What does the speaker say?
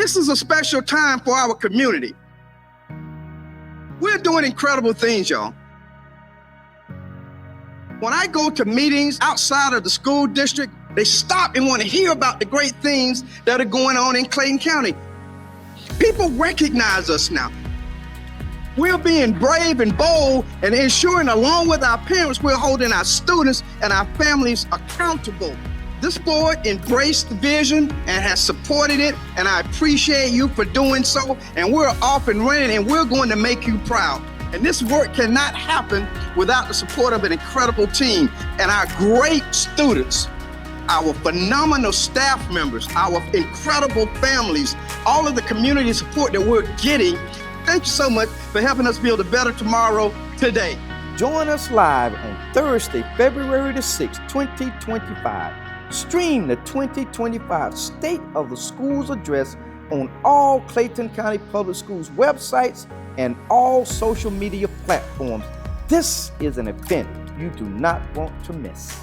This is a special time for our community. We're doing incredible things, y'all. When I go to meetings outside of the school district, they stop and want to hear about the great things that are going on in Clayton County. People recognize us now. We're being brave and bold and ensuring, along with our parents, we're holding our students and our families accountable. This board embraced the vision and has supported it, and I appreciate you for doing so. And we're off and running, and we're going to make you proud. And this work cannot happen without the support of an incredible team and our great students, our phenomenal staff members, our incredible families, all of the community support that we're getting. Thank you so much for helping us build a better tomorrow today. Join us live on Thursday, February the 6th, 2025. Stream the 2025 State of the Schools address on all Clayton County Public Schools websites and all social media platforms. This is an event you do not want to miss.